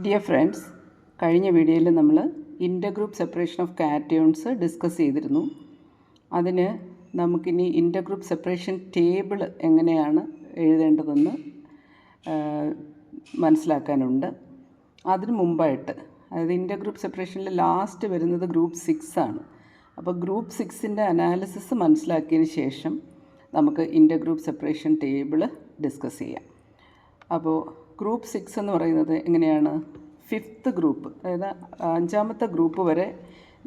Dear friends, കഴിഞ്ഞ വീഡിയോയിൽ നമ്മൾ ഇൻ്റർഗ്രൂപ്പ് സെപ്പറേഷൻ ഓഫ് കാറ്റയോൺസ് ഡിസ്കസ് ചെയ്തിരുന്നു. അതിന് നമുക്കിനി ഇൻ്റർഗ്രൂപ്പ് സെപ്പറേഷൻ ടേബിൾ എങ്ങനെയാണ് എഴുതേണ്ടതെന്ന് മനസ്സിലാക്കാനുണ്ട്. അതിന് മുമ്പായിട്ട്, അതായത് ഇൻ്റർഗ്രൂപ്പ് സെപ്പറേഷനിൽ ലാസ്റ്റ് വരുന്നത് ഗ്രൂപ്പ് 6 ആണ്. അപ്പോൾ ഗ്രൂപ്പ് 6ൻ്റെ അനാലിസിസ് മനസ്സിലാക്കിയതിന് ശേഷം നമുക്ക് ഇൻ്റർഗ്രൂപ്പ് സെപ്പറേഷൻ ടേബിൾ ഡിസ്കസ് ചെയ്യാം. അപ്പോൾ ഗ്രൂപ്പ് 6 എന്ന് പറയുന്നത് എങ്ങനെയാണ്? 5th ഗ്രൂപ്പ്, അതായത് 5ാമത്തെ ഗ്രൂപ്പ് വരെ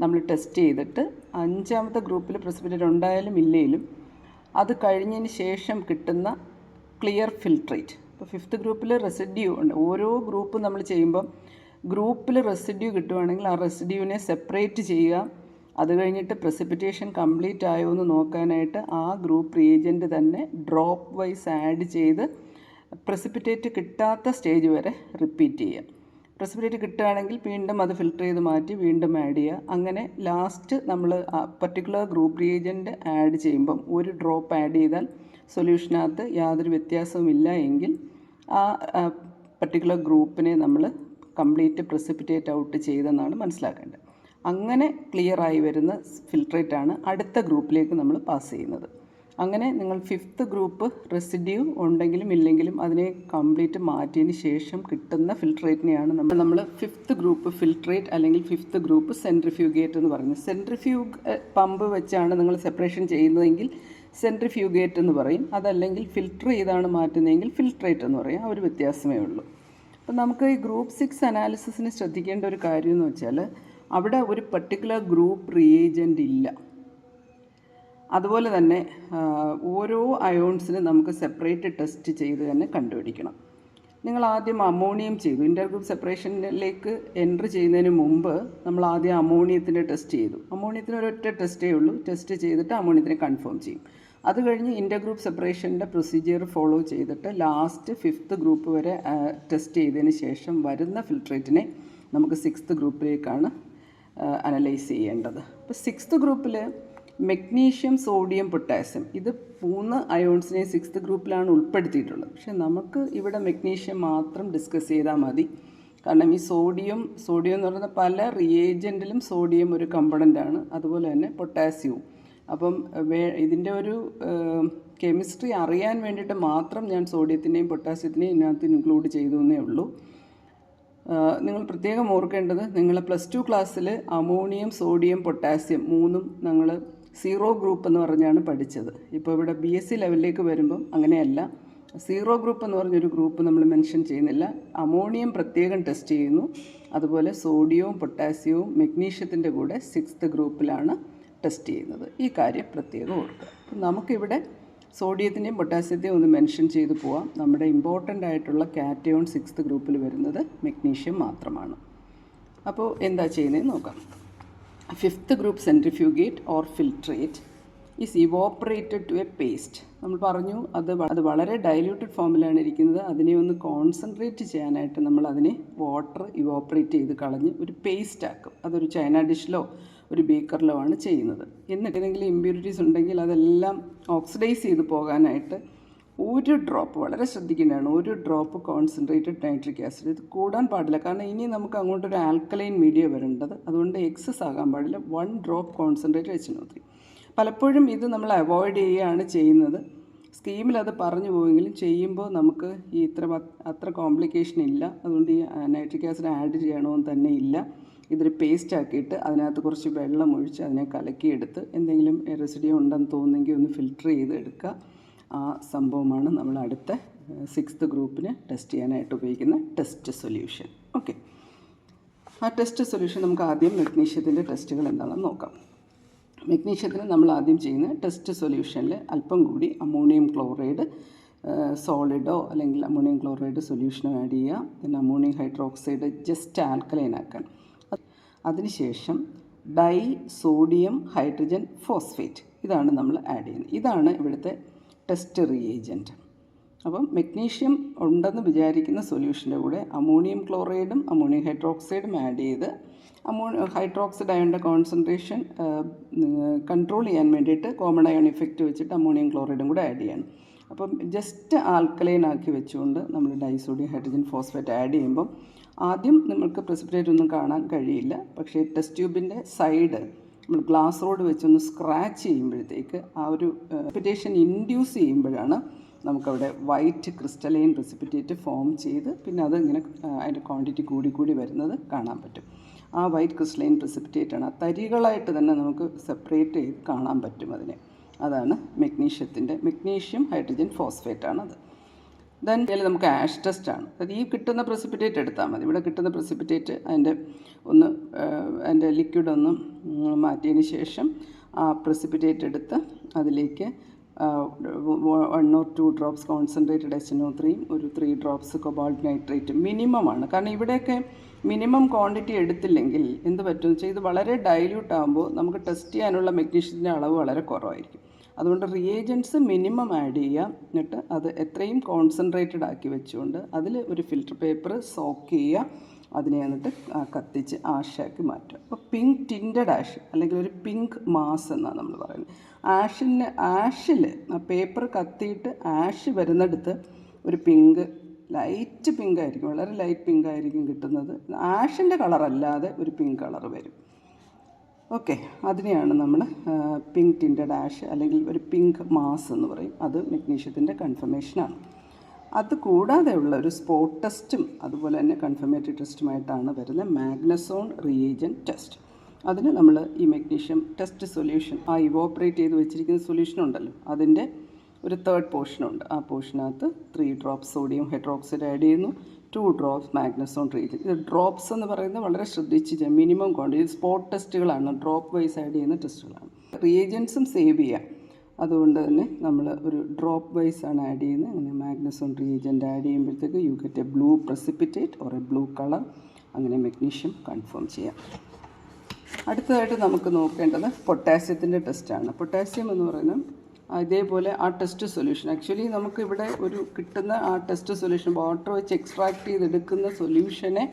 നമ്മൾ ടെസ്റ്റ് ചെയ്തിട്ട് 5ാമത്തെ ഗ്രൂപ്പിൽ പ്രസിപ്പിറ്റേറ്റ് ഉണ്ടായാലും ഇല്ലെങ്കിലും അത് കഴിഞ്ഞതിന് ശേഷം കിട്ടുന്ന ക്ലിയർ ഫിൽട്രേറ്റ്. ഇപ്പോൾ 5th ഗ്രൂപ്പിൽ റെസിഡ്യൂ ഉണ്ട്. ഓരോ ഗ്രൂപ്പ് നമ്മൾ ചെയ്യുമ്പം ഗ്രൂപ്പിൽ റെസിഡ്യൂ കിട്ടുവാണെങ്കിൽ ആ റെസിഡ്യൂവിനെ സെപ്പറേറ്റ് ചെയ്യുക. അത് കഴിഞ്ഞിട്ട് പ്രസിപ്പിറ്റേഷൻ കംപ്ലീറ്റ് ആയോ എന്ന് നോക്കാനായിട്ട് ആ ഗ്രൂപ്പ് റിയേജൻറ്റ് തന്നെ ഡ്രോപ്പ് വൈസ് ആഡ് ചെയ്ത് പ്രസിപ്പിറ്റേറ്റ് കിട്ടാത്ത സ്റ്റേജ് വരെ റിപ്പീറ്റ് ചെയ്യുക. പ്രസിപ്പിറ്റേറ്റ് കിട്ടുകയാണെങ്കിൽ വീണ്ടും അത് ഫിൽട്ടർ ചെയ്ത് മാറ്റി വീണ്ടും ആഡ് ചെയ്യുക. അങ്ങനെ ലാസ്റ്റ് നമ്മൾ പർട്ടിക്കുലർ ഗ്രൂപ്പ് റിയേജൻറ്റ് ആഡ് ചെയ്യുമ്പം ഒരു ഡ്രോപ്പ് ആഡ് ചെയ്താൽ സൊല്യൂഷനകത്ത് യാതൊരു വ്യത്യാസവും ഇല്ല എങ്കിൽ ആ പർട്ടിക്കുലർ ഗ്രൂപ്പിനെ നമ്മൾ കംപ്ലീറ്റ് പ്രസിപ്പിറ്റേറ്റ് ഔട്ട് ചെയ്തെന്നാണ് മനസ്സിലാക്കേണ്ടത്. അങ്ങനെ ക്ലിയറായി വരുന്ന ഫിൽട്രേറ്റാണ് അടുത്ത ഗ്രൂപ്പിലേക്ക് നമ്മൾ പാസ് ചെയ്യുന്നത്. അങ്ങനെ നിങ്ങൾ 5th ഗ്രൂപ്പ് റെസിഡ്യൂ ഉണ്ടെങ്കിലും ഇല്ലെങ്കിലും അതിനെ കംപ്ലീറ്റ് മാറ്റിയതിന് ശേഷം കിട്ടുന്ന ഫിൽട്രേറ്റിനെയാണ് നമ്മൾ 5th ഗ്രൂപ്പ് ഫിൽട്രേറ്റ് അല്ലെങ്കിൽ 5th ഗ്രൂപ്പ് സെൻട്രിഫ്യൂഗേറ്റ് എന്ന് പറയുന്നത്. സെൻട്രിഫ്യൂഗ് പമ്പ് വെച്ചാണ് നിങ്ങൾ സെപ്പറേഷൻ ചെയ്യുന്നതെങ്കിൽ സെൻട്രിഫ്യൂഗേറ്റ് എന്ന് പറയും. അതല്ലെങ്കിൽ ഫിൽട്ടർ ചെയ്താണ് മാറ്റുന്നതെങ്കിൽ ഫിൽട്രേറ്റ് എന്ന് പറയും. ആ ഒരു വ്യത്യാസമേ ഉള്ളൂ. അപ്പോൾ നമുക്ക് ഈ ഗ്രൂപ്പ് 6 അനാലിസിസിന് ശ്രദ്ധിക്കേണ്ട ഒരു കാര്യം എന്ന് വെച്ചാൽ അവിടെ ഒരു പർട്ടിക്കുലർ ഗ്രൂപ്പ് റിയേജൻ്റ് ഇല്ല. അതുപോലെ തന്നെ ഓരോ അയോൺസിനും നമുക്ക് സെപ്പറേറ്റ് ടെസ്റ്റ് ചെയ്ത് തന്നെ കണ്ടുപിടിക്കണം. നിങ്ങൾ ആദ്യം അമോണിയം ചെയ്തു. ഇൻ്റർഗ്രൂപ്പ് സെപ്പറേഷനിലേക്ക് എൻട്രി ചെയ്യുന്നതിന് മുമ്പ് നമ്മൾ ആദ്യം അമോണിയത്തിൻ്റെ ടെസ്റ്റ് ചെയ്തു. അമോണിയത്തിന് ഒരൊറ്റ ടെസ്റ്റേ ഉള്ളൂ. ടെസ്റ്റ് ചെയ്തിട്ട് അമോണിയത്തിനെ കൺഫേം ചെയ്യും. അത് കഴിഞ്ഞ് ഇൻ്റർഗ്രൂപ്പ് സെപ്പറേഷൻ്റെ പ്രൊസീജിയർ ഫോളോ ചെയ്തിട്ട് ലാസ്റ്റ് 5th ഗ്രൂപ്പ് വരെ ടെസ്റ്റ് ചെയ്തതിന് ശേഷം വരുന്ന ഫിൽട്രേറ്റിനെ നമുക്ക് 6th ഗ്രൂപ്പിലേക്കാണ് അനലൈസ് ചെയ്യേണ്ടത്. അപ്പോൾ 6th ഗ്രൂപ്പിൽ മെഗ്നീഷ്യം, സോഡിയം, പൊട്ടാസ്യം ഇത് 3 അയോൺസിനെ 6th ഗ്രൂപ്പിലാണ് ഉൾപ്പെടുത്തിയിട്ടുള്ളത്. പക്ഷേ നമുക്ക് ഇവിടെ മെഗ്നീഷ്യം മാത്രം ഡിസ്കസ് ചെയ്താൽ മതി. കാരണം ഈ സോഡിയം എന്ന് പറയുന്ന പല റിയേജൻറ്റിലും സോഡിയം ഒരു കമ്പണൻ്റാണ്. അതുപോലെ തന്നെ പൊട്ടാസ്യവും. അപ്പം ഇതിൻ്റെ ഒരു കെമിസ്ട്രി അറിയാൻ വേണ്ടിയിട്ട് മാത്രം ഞാൻ സോഡിയത്തിനെയും പൊട്ടാസ്യത്തിനെയും ഇതിനകത്ത് ഇൻക്ലൂഡ് ചെയ്തു എന്നേ ഉള്ളൂ. നിങ്ങൾ പ്രത്യേകം ഓർക്കേണ്ടത്, നിങ്ങൾ +2 ക്ലാസ്സിൽ അമോണിയം, സോഡിയം, പൊട്ടാസ്യം 3ഉം ഞങ്ങൾ 0 ഗ്രൂപ്പ് എന്ന് പറഞ്ഞാണ് പഠിച്ചത്. ഇപ്പോൾ ഇവിടെ BSc ലെവലിലേക്ക് വരുമ്പം അങ്ങനെയല്ല. 0 ഗ്രൂപ്പ് എന്ന് പറഞ്ഞൊരു ഗ്രൂപ്പ് നമ്മൾ മെൻഷൻ ചെയ്യുന്നില്ല. അമോണിയം പ്രത്യേകം ടെസ്റ്റ് ചെയ്യുന്നു. അതുപോലെ സോഡിയവും പൊട്ടാസ്യവും മെഗ്നീഷ്യത്തിൻ്റെ കൂടെ 6th ഗ്രൂപ്പിലാണ് ടെസ്റ്റ് ചെയ്യുന്നത്. ഈ കാര്യം പ്രത്യേകം ഓർക്കുക. അപ്പം നമുക്കിവിടെ സോഡിയത്തിൻ്റെയും പൊട്ടാസ്യത്തെയും ഒന്ന് മെൻഷൻ ചെയ്ത് പോവാം. നമ്മുടെ ഇമ്പോർട്ടൻ്റ് ആയിട്ടുള്ള കാറ്റയോൺ 6th ഗ്രൂപ്പിൽ വരുന്നത് മെഗ്നീഷ്യം മാത്രമാണ്. അപ്പോൾ എന്താ ചെയ്യുന്നതെന്ന് നോക്കാം. 5th group centrifugate or filtrate is evaporated to a paste. നമ്മൾ പറഞ്ഞു അത് വളരെ ഡൈല്യൂട്ടഡ് ഫോമിലാണ് ഇരിക്കുന്നത്. അതിനെ ഒന്ന് കോൺസെൻട്രേറ്റ് ചെയ്യാനായിട്ട് നമ്മൾ അതിനെ വാട്ടർ ഇവോപ്പറേറ്റ് ചെയ്ത് കളഞ്ഞ് ഒരു പേസ്റ്റ് ആക്കും. അതൊരു ചൈന ഡിഷിലോ ഒരു ബേക്കറിലോ ആണ് ചെയ്യുന്നത്. എന്നിട്ട് ഏതെങ്കിലും ഇമ്പ്യൂരിറ്റീസ് ഉണ്ടെങ്കിൽ അതെല്ലാം ഓക്സിഡൈസ് ചെയ്ത് പോകാനായിട്ട് ഒരു ഡ്രോപ്പ്, വളരെ ശ്രദ്ധിക്കേണ്ടതാണ്, ഒരു ഡ്രോപ്പ് കോൺസെൻട്രേറ്റഡ് നൈട്രിക് ആസിഡ്. ഇത് കൂടാൻ പാടില്ല. കാരണം ഇനി നമുക്ക് അങ്ങോട്ടൊരു ആൽക്കലൈൻ മീഡിയ വരേണ്ടത്. അതുകൊണ്ട് എക്സസ് ആകാൻ പാടില്ല. 1 ഡ്രോപ്പ് കോൺസെൻട്രേറ്റഡ് HNO3. പലപ്പോഴും ഇത് നമ്മൾ അവോയ്ഡ് ചെയ്യുകയാണ് ചെയ്യുന്നത്. സ്കീമിൽ അത് പറഞ്ഞു പോയെങ്കിലും ചെയ്യുമ്പോൾ നമുക്ക് ഈ അത്ര കോംപ്ലിക്കേഷൻ ഇല്ല. അതുകൊണ്ട് ഈ നൈട്രിക് ആസിഡ് ആഡ് ചെയ്യണമെന്ന് തന്നെ ഇല്ല. ഇതൊരു പേസ്റ്റ് ആക്കിയിട്ട് അതിനകത്ത് കുറച്ച് വെള്ളം ഒഴിച്ച് അതിനെ കലക്കിയെടുത്ത് എന്തെങ്കിലും റെസിഡ്യൂ ഉണ്ടെന്ന് തോന്നുന്നെങ്കിൽ ഒന്ന് ഫിൽട്ടർ ചെയ്ത് എടുക്കുക. ആ സംഭവമാണ് നമ്മൾ അടുത്ത 6th ഗ്രൂപ്പിന് ടെസ്റ്റ് ചെയ്യാനായിട്ട് ഉപയോഗിക്കുന്ന ടെസ്റ്റ് സൊല്യൂഷൻ. ഓക്കെ, ആ ടെസ്റ്റ് സൊല്യൂഷൻ നമുക്ക് ആദ്യം മെഗ്നീഷ്യത്തിൻ്റെ ടെസ്റ്റുകൾ എന്താണെന്ന് നോക്കാം. മെഗ്നീഷ്യത്തിന് നമ്മൾ ആദ്യം ചെയ്യുന്ന ടെസ്റ്റ് സൊല്യൂഷനിൽ അല്പം കൂടി അമോണിയം ക്ലോറൈഡ് സോളിഡോ അല്ലെങ്കിൽ അമോണിയം ക്ലോറൈഡ് സൊല്യൂഷനോ ആഡ് ചെയ്യുക. പിന്നെ അമോണിയം ഹൈഡ്രോക്സൈഡ് ജസ്റ്റ് ആൽക്കലൈൻ ആക്കാൻ. അതിനുശേഷം ഡൈ സോഡിയം ഹൈഡ്രജൻ ഫോസ്ഫേറ്റ് ഇതാണ് നമ്മൾ ആഡ് ചെയ്യുന്നത്. ഇതാണ് ഇവിടുത്തെ ടെസ്റ്റ് റിയേജൻറ്റ്. അപ്പം മെഗ്നീഷ്യം ഉണ്ടെന്ന് വിചാരിക്കുന്ന സൊല്യൂഷൻ്റെ കൂടെ അമോണിയം ക്ലോറൈഡും അമോണിയം ഹൈഡ്രോക്സൈഡും ആഡ് ചെയ്ത് ഹൈഡ്രോക്സൈഡ് അയണിൻ്റെ കോൺസെൻട്രേഷൻ കൺട്രോൾ ചെയ്യാൻ വേണ്ടിയിട്ട് കോമൺ അയൺ ഇഫക്റ്റ് വെച്ചിട്ട് അമോണിയം ക്ലോറൈഡും കൂടെ ആഡ് ചെയ്യണം. അപ്പം ജസ്റ്റ് ആൽക്കലൈൻ ആക്കി വെച്ചുകൊണ്ട് നമ്മൾ ഡൈസോഡിയം ഹൈഡ്രജൻ ഫോസ്ഫേറ്റ് ആഡ് ചെയ്യുമ്പം ആദ്യം നമുക്ക് പ്രസിപ്പിറ്റേറ്റ് ഒന്നും കാണാൻ കഴിയില്ല. പക്ഷേ ടെസ്റ്റ് ട്യൂബിൻ്റെ സൈഡ് നമ്മൾ ഗ്ലാസ് റോഡ് വെച്ചൊന്ന് സ്ക്രാച്ച് ചെയ്യുമ്പോഴത്തേക്ക് ആ ഒരു പ്രസിപ്പിറ്റേഷൻ ഇൻഡ്യൂസ് ചെയ്യുമ്പോഴാണ് നമുക്കവിടെ വൈറ്റ് ക്രിസ്റ്റലൈൻ പ്രസിപ്പിറ്റേറ്റ് ഫോം ചെയ്ത് പിന്നെ അത് ഇങ്ങനെ അതിൻ്റെ ക്വാണ്ടിറ്റി കൂടി വരുന്നത് കാണാൻ പറ്റും. ആ വൈറ്റ് ക്രിസ്റ്റലൈൻ പ്രസിപ്പിറ്റേറ്റാണ്. ആ തരികളായിട്ട് തന്നെ നമുക്ക് സെപ്പറേറ്റ് ചെയ്ത് കാണാൻ പറ്റും അതിനെ. അതാണ് മെഗ്നീഷ്യം ഹൈഡ്രജൻ ഫോസ്ഫേറ്റാണത്. ദെൻ നമുക്ക് ആഷ് ടെസ്റ്റാണ്. അത് ഈ കിട്ടുന്ന പ്രസിപ്പിറ്റേറ്റ് എടുത്താൽ മതി. ഇവിടെ കിട്ടുന്ന പ്രസിപ്പിറ്റേറ്റ് അതിൻ്റെ ലിക്വിഡ് ഒന്ന് മാറ്റിയതിന് ശേഷം ആ പ്രസിപ്പിറ്റേറ്റ് എടുത്ത് അതിലേക്ക് 1 or 2 drops കോൺസെൻട്രേറ്റഡ് HNO3 ഒരു 3 drops കൊബാൾട്ട് നൈട്രേറ്റ് മിനിമമാണ്. കാരണം ഇവിടെയൊക്കെ മിനിമം ക്വാണ്ടിറ്റി എടുത്തില്ലെങ്കിൽ എന്ത് പറ്റുമെന്ന് വെച്ചാൽ ഇത് വളരെ ഡൈല്യൂട്ട് ആകുമ്പോൾ നമുക്ക് ടെസ്റ്റ് ചെയ്യാനുള്ള മെഗ്നീഷ്യത്തിൻ്റെ അളവ് വളരെ കുറവായിരിക്കും. അതുകൊണ്ട് റിയേജൻസ് മിനിമം ആഡ് ചെയ്യുക. എന്നിട്ട് അത് എത്രയും കോൺസെൻട്രേറ്റഡ് ആക്കി വെച്ചുകൊണ്ട് അതിൽ ഒരു ഫിൽറ്റർ പേപ്പർ സോക്ക് ചെയ്യുക. അതിനെ എന്നിട്ട് കത്തിച്ച് ആഷാക്കി മാറ്റുക. അപ്പോൾ പിങ്ക് ടിൻറ്റഡ് ആഷ് അല്ലെങ്കിൽ ഒരു പിങ്ക് മാസ് എന്നാണ് നമ്മൾ പറയുന്നത്. ആഷിൽ പേപ്പർ കത്തിയിട്ട് ആഷ് വരുന്നിടത്ത് ഒരു പിങ്ക് ലൈറ്റ് പിങ്ക് ആയിരിക്കും, വളരെ ലൈറ്റ് പിങ്ക് ആയിരിക്കും കിട്ടുന്നത്. ആഷിൻ്റെ കളറല്ലാതെ ഒരു പിങ്ക് കളർ വരും. ഓക്കെ, അതിനെയാണ് നമ്മൾ പിങ്ക് ടിൻറ്റഡ് ആഷ് അല്ലെങ്കിൽ ഒരു പിങ്ക് മാസ് എന്ന് പറയും. അത് മെഗ്നീഷ്യത്തിൻ്റെ കൺഫർമേഷനാണ്. അത് കൂടാതെയുള്ള ഒരു സ്പോട്ട് ടെസ്റ്റും അതുപോലെ തന്നെ കൺഫർമേറ്ററി ടെസ്റ്റുമായിട്ടാണ് വരുന്നത് മാഗ്നസോൺ റിയേജൻ ടെസ്റ്റ്. അതിന് നമ്മൾ ഈ മെഗ്നീഷ്യം ടെസ്റ്റ് സൊല്യൂഷൻ ആ ഇവോപ്പറേറ്റ് ചെയ്ത് വെച്ചിരിക്കുന്ന സൊല്യൂഷൻ ഉണ്ടല്ലോ, അതിൻ്റെ ഒരു തേർഡ് പോർഷനുണ്ട്. ആ പോർഷനകത്ത് 3 drops സോഡിയം ഹൈഡ്രോക്സൈഡ് ആഡ് ചെയ്യുന്നു, 2 drops മാഗ്നസോൺ റിയേജൻ. ഇത് ഡ്രോപ്സ് എന്ന് പറയുന്നത് വളരെ ശ്രദ്ധിച്ച് മിനിമം ക്വാണ്ടിറ്റി സ്പോട്ട് ടെസ്റ്റുകളാണ്, ഡ്രോപ്പ് വൈസ് ആഡ് ചെയ്യുന്ന ടെസ്റ്റുകളാണ്. റിയേജൻസും സേവ് ചെയ്യാം. അതുകൊണ്ട് തന്നെ നമ്മൾ ഒരു ഡ്രോപ്പ് വൈസ് ആണ് ആഡ് ചെയ്യുന്നത്. അങ്ങനെ മാഗ്നസോൺ റിയേജൻ്റ് ആഡ് ചെയ്യുമ്പോഴത്തേക്ക് you get A blue precipitate or A blue colour. അങ്ങനെ മെഗ്നീഷ്യം കൺഫേം ചെയ്യാം. അടുത്തതായിട്ട് നമുക്ക് നോക്കേണ്ടത് പൊട്ടാസ്യത്തിൻ്റെ ടെസ്റ്റാണ്. പൊട്ടാസ്യം എന്ന് പറയുന്നത് ഇതേപോലെ ആ ടെസ്റ്റ് സൊല്യൂഷൻ ആക്ച്വലി നമുക്ക് ഇവിടെ ഒരു കിട്ടുന്ന ആ ടെസ്റ്റ് സൊല്യൂഷൻ വാട്ടർ വെച്ച് എക്സ്ട്രാക്ട് ചെയ്തെടുക്കുന്ന സൊല്യൂഷനെ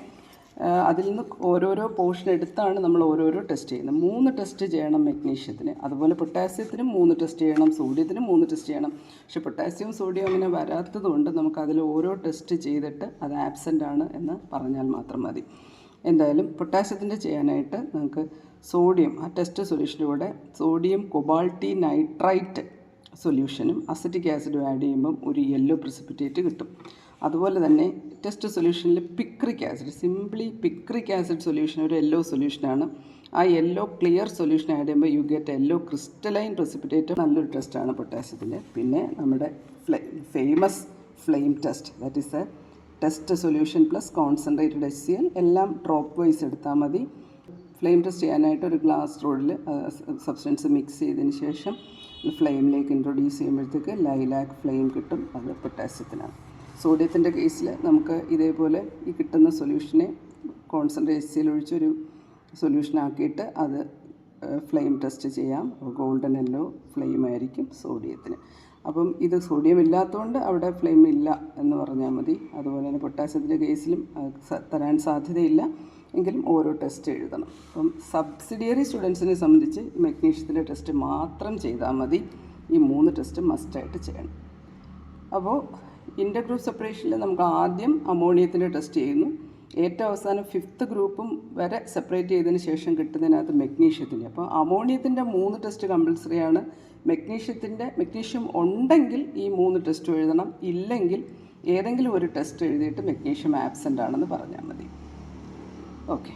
അതിൽ നിന്ന് ഓരോരോ പോർഷൻ എടുത്താണ് നമ്മൾ ഓരോരോ ടെസ്റ്റ് ചെയ്യുന്നത്. 3 ടെസ്റ്റ് ചെയ്യണം മെഗ്നീഷ്യത്തിന്. അതുപോലെ പൊട്ടാസ്യത്തിനും 3 ടെസ്റ്റ് ചെയ്യണം, സോഡിയത്തിനും 3 ടെസ്റ്റ് ചെയ്യണം. പക്ഷേ പൊട്ടാസ്യവും സോഡിയം അങ്ങനെ വരാത്തത് കൊണ്ട് നമുക്കതിൽ ഓരോ ടെസ്റ്റ് ചെയ്തിട്ട് അത് ആബ്സെൻ്റ് ആണ് എന്ന് പറഞ്ഞാൽ മാത്രം മതി. എന്തായാലും പൊട്ടാസ്യത്തിൻ്റെ ചെയ്യാനായിട്ട് നമുക്ക് സോഡിയം ആ ടെസ്റ്റ് സൊല്യൂഷൻ്റെ കൂടെ സോഡിയം കൊബാൾട്ടി നൈട്രൈറ്റ് സൊല്യൂഷനും അസറ്റിക് ആസിഡും ആഡ് ചെയ്യുമ്പം ഒരു യെല്ലോ പ്രസിപ്പിറ്റേറ്റ് കിട്ടും. അതുപോലെ തന്നെ ടെസ്റ്റ് സൊല്യൂഷനിൽ picric acid, simply picric acid solution ഒരു യെല്ലോ സൊല്യൂഷനാണ്. ആ യെല്ലോ ക്ലിയർ സൊല്യൂഷൻ ആഡ് ചെയ്യുമ്പോൾ you get yellow crystalline precipitate. നല്ലൊരു ടെസ്റ്റാണ് പൊട്ടാസ്യത്തിൻ്റെ. പിന്നെ നമ്മുടെ famous flame test, that is A test solution plus concentrated HCl എല്ലാം ഡ്രോപ്പ് വൈസ് എടുത്താൽ മതി. ഫ്ലെയിം ടെസ്റ്റ് ചെയ്യാനായിട്ട് ഒരു ഗ്ലാസ് റോഡിൽ സബ്സ്റ്റൻസ് മിക്സ് ചെയ്തതിന് ശേഷം ഫ്ലെയിമിലേക്ക് ഇൻട്രൊഡ്യൂസ് ചെയ്യുമ്പോഴത്തേക്ക് ലൈലാക്ക് ഫ്ലെയിം കിട്ടും. അത് പൊട്ടാസ്യത്തിനാണ്. സോഡിയത്തിൻ്റെ കേസിൽ നമുക്ക് ഇതേപോലെ ഈ കിട്ടുന്ന സൊല്യൂഷനെ കോൺസെൻട്രേറ്റ് HCl ഒഴിച്ചൊരു സൊല്യൂഷനാക്കിയിട്ട് അത് ഫ്ലെയിം ടെസ്റ്റ് ചെയ്യാം. ഗോൾഡൻ യെല്ലോ ഫ്ലെയിം ആയിരിക്കും സോഡിയത്തിന്. അപ്പം ഇത് സോഡിയം ഇല്ലാത്തതുകൊണ്ട് അവിടെ ഫ്ലെയിം ഇല്ല എന്ന് പറഞ്ഞാൽ മതി. അതുപോലെ തന്നെ പൊട്ടാസ്യത്തിൻ്റെ കേസിലും തരാൻ സാധ്യതയില്ല, എങ്കിലും ഓരോ ടെസ്റ്റ് എഴുതണം. അപ്പം സബ്സിഡിയറി സ്റ്റുഡൻസിനെ സംബന്ധിച്ച് മെഗ്നീഷ്യത്തിൻ്റെ ടെസ്റ്റ് മാത്രം ചെയ്താൽ മതി. ഈ 3 ടെസ്റ്റ് മസ്റ്റായിട്ട് ചെയ്യണം. അപ്പോൾ ഇൻ്റർഗ്രൂപ്പ് സെപ്പറേഷനിൽ നമുക്ക് ആദ്യം അമോണിയത്തിൻ്റെ ടെസ്റ്റ് ചെയ്യുന്നു. ഏറ്റവും അവസാനം 5th ഗ്രൂപ്പും വരെ സെപ്പറേറ്റ് ചെയ്തതിന് ശേഷം കിട്ടുന്നതിനകത്ത് മെഗ്നീഷ്യത്തിൻ്റെ. അപ്പോൾ അമോണിയത്തിൻ്റെ 3 ടെസ്റ്റ് കമ്പൽസറിയാണ്. മെഗ്നീഷ്യം ഉണ്ടെങ്കിൽ ഈ 3 ടെസ്റ്റും എഴുതണം. ഇല്ലെങ്കിൽ ഏതെങ്കിലും ഒരു ടെസ്റ്റ് എഴുതിയിട്ട് മെഗ്നീഷ്യം ആബ്സെൻ്റ് ആണെന്ന് പറഞ്ഞാൽ മതി. ഓക്കെ.